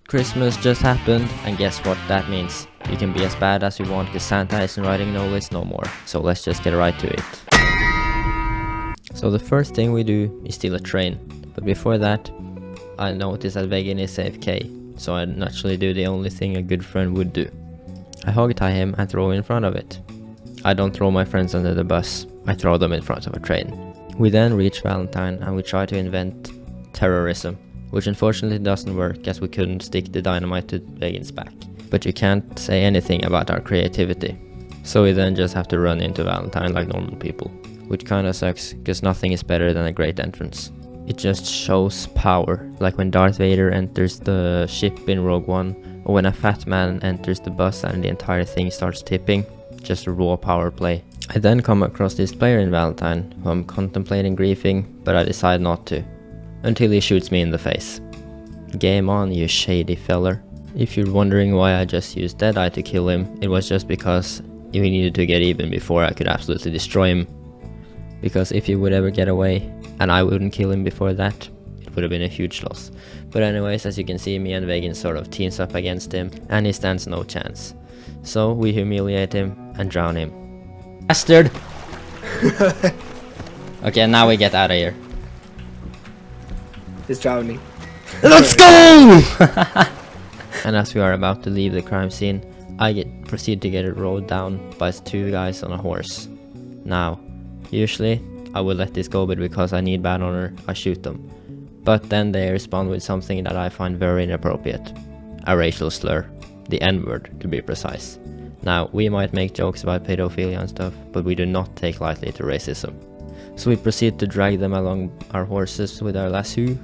Christmas just happened, and guess what that means? You can be as bad as you want because Santa isn't writing no list no more. So let's just get right to it. So the first thing we do is steal a train. But before that, I notice that Vegan is AFK. So I naturally do the only thing a good friend would do. I hog tie him and throw in front of it. I don't throw my friends under the bus, I throw them in front of a train. We then reach Valentine and we try to invent terrorism, which unfortunately doesn't work as we couldn't stick the dynamite to Vegan's back. But you can't say anything about our creativity. So we then just have to run into Valentine like normal people, which kinda sucks because nothing is better than a great entrance. It just shows power, like when Darth Vader enters the ship in Rogue One, or when a fat man enters the bus and the entire thing starts tipping. Just a raw power play. I then come across this player in Valentine, who I'm contemplating griefing, but I decide not to. Until he shoots me in the face. Game on, you shady feller. If you're wondering why I just used Deadeye to kill him, it was just because we needed to get even before I could absolutely destroy him. Because if he would ever get away, and I wouldn't kill him before that, it would have been a huge loss. But anyways, as you can see, me and Vegan sort of teams up against him, and he stands no chance. So we humiliate him and drown him. Bastard! Okay, now we get out of here. It's drowning. Let's go! And as we are about to leave the crime scene, I proceed to get it rowed down by two guys on a horse. Now, usually I would let this go, but because I need bad honor, I shoot them. But then they respond with something that I find very inappropriate. A racial slur. The N-word, to be precise. Now, we might make jokes about pedophilia and stuff, but we do not take lightly to racism. So we proceed to drag them along our horses with our lasso,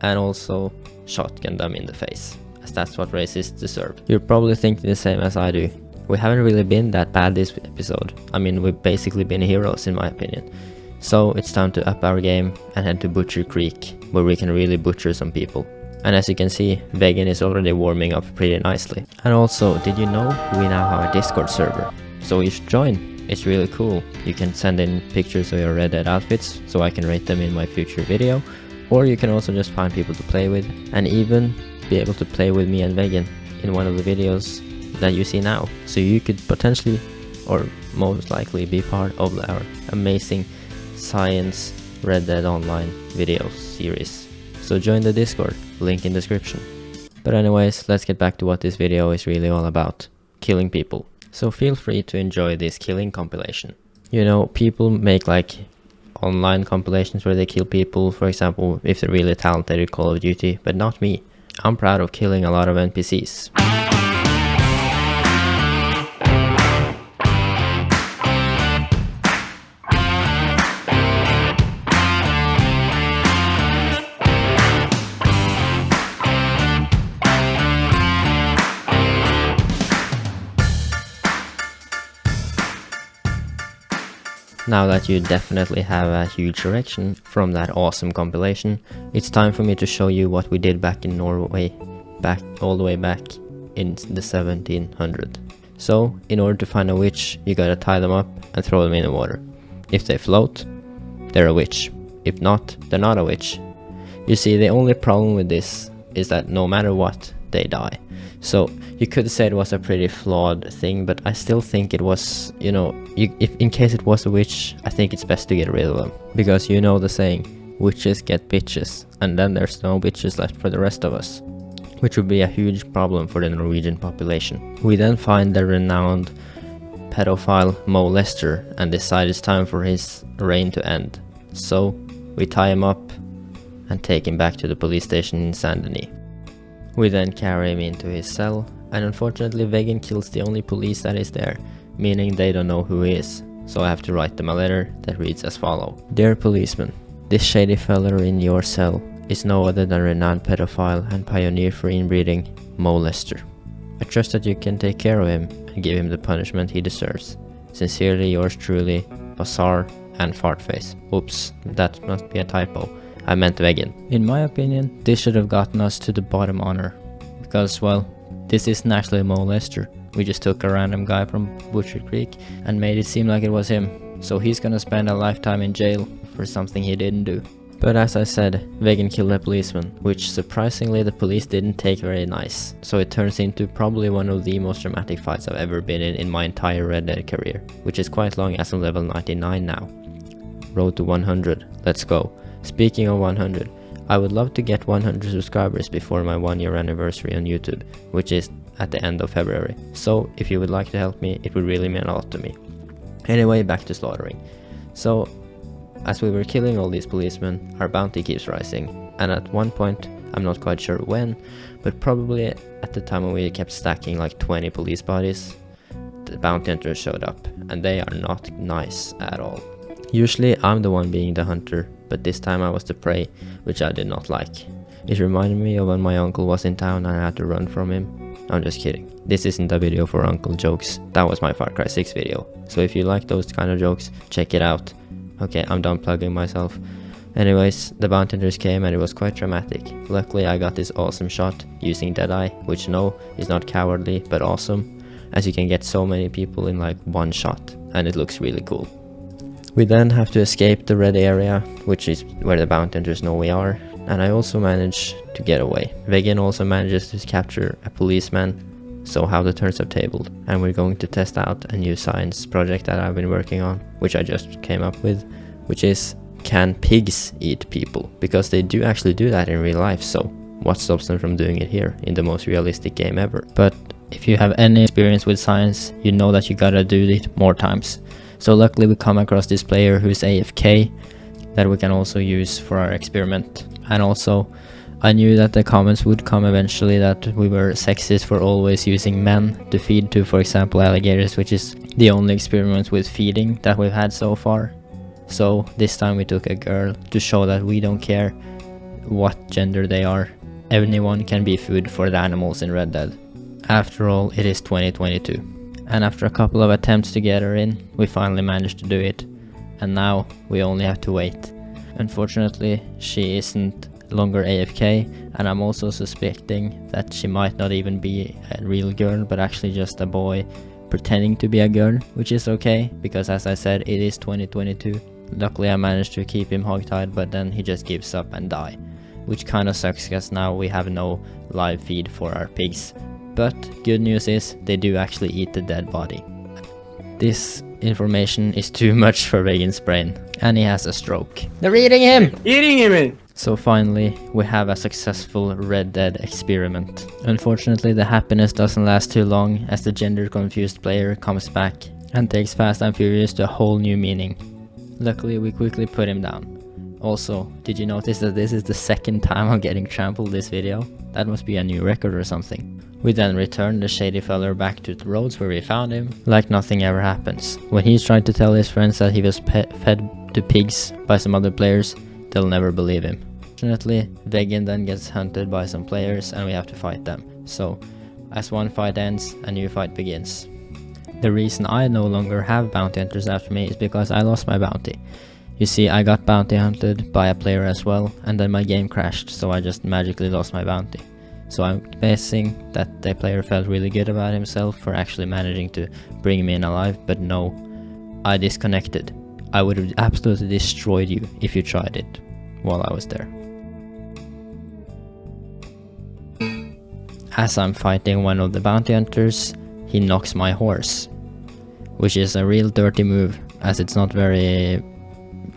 and also shotgun them in the face, as that's what racists deserve. You're probably thinking the same as I do. We haven't really been that bad this episode. I mean, we've basically been heroes in my opinion. So it's time to up our game and head to Butcher Creek, where we can really butcher some people. And as you can see, Vegan is already warming up pretty nicely. And also, did you know we now have a Discord server? So you should join. It's really cool. You can send in pictures of your Red Dead outfits so I can rate them in my future video. Or you can also just find people to play with, and even be able to play with me and Vegan in one of the videos that you see now. So you could potentially, or most likely, be part of our amazing Science Red Dead Online video series. So join the Discord, link in description. But anyways, let's get back to what this video is really all about. Killing people. So feel free to enjoy this killing compilation. You know, people make like online compilations where they kill people, for example, if they're really talented at Call of Duty, but not me. I'm proud of killing a lot of NPCs. Now that you definitely have a huge erection from that awesome compilation, it's time for me to show you what we did back in Norway, all the way back in the 1700s. So, in order to find a witch, you gotta tie them up and throw them in the water. If they float, they're a witch. If not, they're not a witch. You see, the only problem with this is that no matter what, they die. So you could say it was a pretty flawed thing, but I still think it was, you know, if in case it was a witch, I think it's best to get rid of them. Because you know the saying, witches get bitches, and then there's no bitches left for the rest of us. Which would be a huge problem for the Norwegian population. We then find the renowned pedophile molester and decide it's time for his reign to end. So we tie him up and take him back to the police station in Saint Denis. We then carry him into his cell, and unfortunately Vegan kills the only police that is there, meaning they don't know who he is. So I have to write them a letter that reads as follows. Dear policeman, this shady fella in your cell is no other than renowned pedophile and pioneer for inbreeding, molester. I trust that you can take care of him and give him the punishment he deserves. Sincerely yours truly, Bazar and Fartface. Oops, that must be a typo. I meant Vegan. In my opinion, this should have gotten us to the bottom honor. Because, well, this isn't actually a molester. We just took a random guy from Butcher Creek and made it seem like it was him. So he's gonna spend a lifetime in jail for something he didn't do. But as I said, Vegan killed a policeman, which surprisingly the police didn't take very nice. So it turns into probably one of the most dramatic fights I've ever been in my entire Red Dead career, which is quite long as I'm level 99 now. Road to 100, let's go. Speaking of 100, I would love to get 100 subscribers before my 1-year anniversary on YouTube, which is at the end of February. So if you would like to help me, it would really mean a lot to me. Anyway, back to slaughtering. So as we were killing all these policemen, our bounty keeps rising, and at one point, I'm not quite sure when, but probably at the time when we kept stacking like 20 police bodies, the bounty hunters showed up, and they are not nice at all. Usually I'm the one being the hunter, but this time I was the prey, which I did not like. It reminded me of when my uncle was in town and I had to run from him. I'm just kidding. This isn't a video for uncle jokes, that was my Far Cry 6 video, so if you like those kind of jokes, check it out. Okay, I'm done plugging myself. Anyways, the bounty hunters came and it was quite dramatic. Luckily I got this awesome shot using Deadeye, which no, is not cowardly, but awesome, as you can get so many people in like one shot, and it looks really cool. We then have to escape the red area, which is where the bounty hunters know we are, and I also manage to get away. Vegan also manages to capture a policeman, so how the turns have tabled, and we're going to test out a new science project that I've been working on, which I just came up with, which is, can pigs eat people? Because they do actually do that in real life, so what stops them from doing it here in the most realistic game ever? But if you have any experience with science, you know that you gotta do it more times. So luckily we come across this player who's AFK that we can also use for our experiment. And also I knew that the comments would come eventually that we were sexist for always using men to feed to, for example, alligators, which is the only experiment with feeding that we've had so far. So this time we took a girl to show that we don't care what gender they are. Anyone can be food for the animals in Red Dead. After all, it is 2022. And after a couple of attempts to get her in, we finally managed to do it. And now we only have to wait. Unfortunately, she isn't longer AFK, and I'm also suspecting that she might not even be a real girl, but actually just a boy pretending to be a girl, which is okay, because as I said, it is 2022. Luckily I managed to keep him hogtied, but then he just gives up and die, which kinda sucks because now we have no live feed for our pigs. But good news is, they do actually eat the dead body. This information is too much for Vegan's brain, and he has a stroke. They're eating him! Eating him! So finally, we have a successful Red Dead experiment. Unfortunately, the happiness doesn't last too long, as the gender-confused player comes back and takes Fast and Furious to a whole new meaning. Luckily, we quickly put him down. Also, did you notice that this is the second time I'm getting trampled this video? That must be a new record or something. We then return the shady feller back to the roads where we found him, like nothing ever happens. When he's trying to tell his friends that he was fed to pigs by some other players, they'll never believe him. Fortunately, Vegan then gets hunted by some players and we have to fight them. So, as one fight ends, a new fight begins. The reason I no longer have bounty hunters after me is because I lost my bounty. You see, I got bounty hunted by a player as well, and then my game crashed, so I just magically lost my bounty. So I'm guessing that the player felt really good about himself for actually managing to bring me in alive, but no, I disconnected. I would have absolutely destroyed you if you tried it while I was there. As I'm fighting one of the bounty hunters, he knocks my horse, which is a real dirty move, as it's not very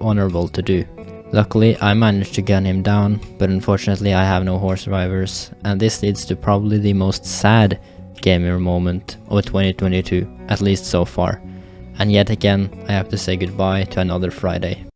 honorable to do. Luckily, I managed to gun him down, but unfortunately I have no horse survivors, and this leads to probably the most sad gamer moment of 2022, at least so far. And yet again, I have to say goodbye to another Friday.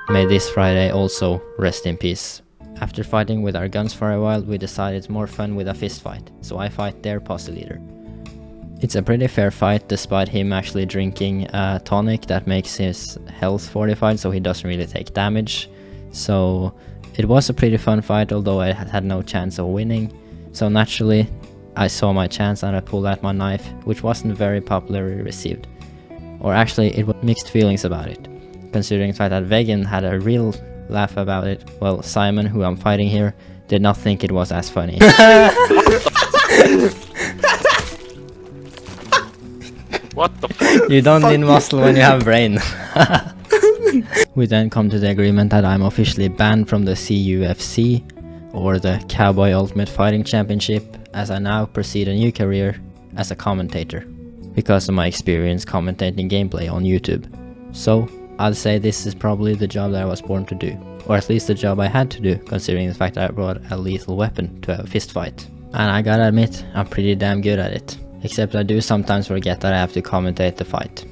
May this Friday also rest in peace. After fighting with our guns for a while, we decided it's more fun with a fist fight, so I fight their posse leader. It's a pretty fair fight, despite him actually drinking a tonic that makes his health fortified, so he doesn't really take damage. So it was a pretty fun fight, although I had no chance of winning. So naturally, I saw my chance and I pulled out my knife, which wasn't very popularly received. Or actually, it was mixed feelings about it, considering the fact that Vegan had a real laugh about it. Well, Simon, who I'm fighting here, did not think it was as funny. What the fuck? You don't need Fuck muscle when you have brain. We then come to the agreement that I'm officially banned from the CUFC, or the Cowboy Ultimate Fighting Championship, as I now proceed a new career as a commentator, because of my experience commentating gameplay on YouTube. So, I'll say this is probably the job that I was born to do, or at least the job I had to do, considering the fact that I brought a lethal weapon to a fist fight. And I gotta admit, I'm pretty damn good at it. Except I do sometimes forget that I have to commentate the fight.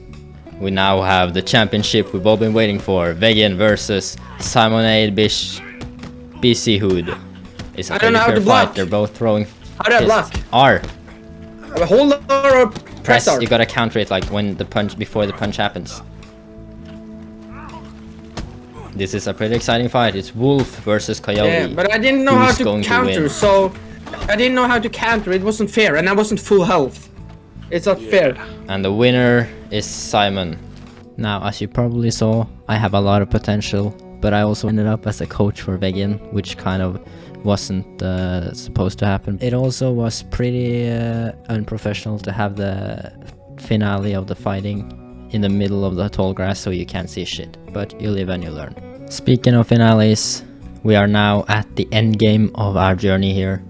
We now have the championship we've all been waiting for. Vegan versus Simonade BC Hood. It's a pretty fair fight. They're both throwing. How do I block? R. Hold R or press R? You gotta counter it like when the punch, before the punch happens. This is a pretty exciting fight. It's Wolf versus Coyote. Yeah, but I didn't know how to counter, so I didn't know how to counter. It wasn't fair, and I wasn't full health. It's not fair. And the winner is Simon. Now, as you probably saw, I have a lot of potential, but I also ended up as a coach for Vegan, which kind of wasn't supposed to happen. It also was pretty unprofessional to have the finale of the fighting in the middle of the tall grass so you can't see shit, but you live and you learn. Speaking of finales, we are now at the end game of our journey here,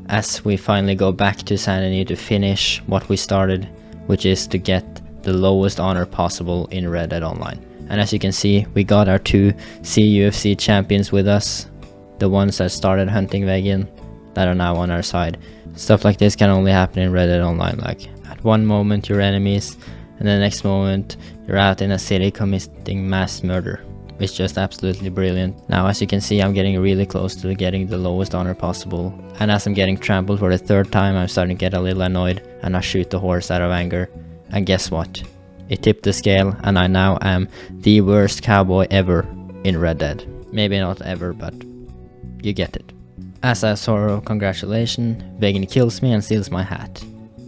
as we finally go back to Saint Denis to finish what we started, which is to get the lowest honor possible in Red Dead Online. And as you can see, we got our 2 CUFC champions with us, the ones that started hunting Vegan, that are now on our side. Stuff like this can only happen in Red Dead Online, like at one moment you're enemies, and the next moment you're out in a city committing mass murder. It's just absolutely brilliant. Now, as you can see, I'm getting really close to getting the lowest honor possible, and as I'm getting trampled for the 3rd time, I'm starting to get a little annoyed, and I shoot the horse out of anger. And guess what? It tipped the scale, and I now am the worst cowboy ever in Red Dead. Maybe not ever, but you get it. As a sort of congratulation, Vegan kills me and steals my hat.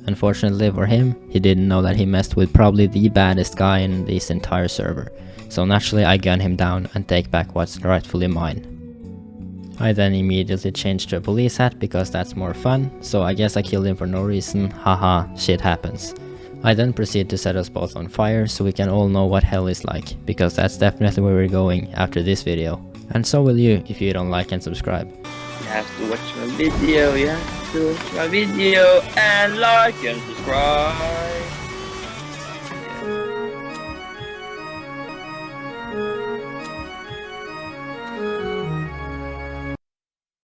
Unfortunately for him, he didn't know that he messed with probably the baddest guy in this entire server. So naturally I gun him down and take back what's rightfully mine. I then immediately changed to a police hat because that's more fun, so I guess I killed him for no reason, haha, shit happens. I then proceed to set us both on fire so we can all know what hell is like, because that's definitely where we're going after this video. And so will you if you don't like and subscribe. You have to watch my video, you have to watch my video and like and subscribe.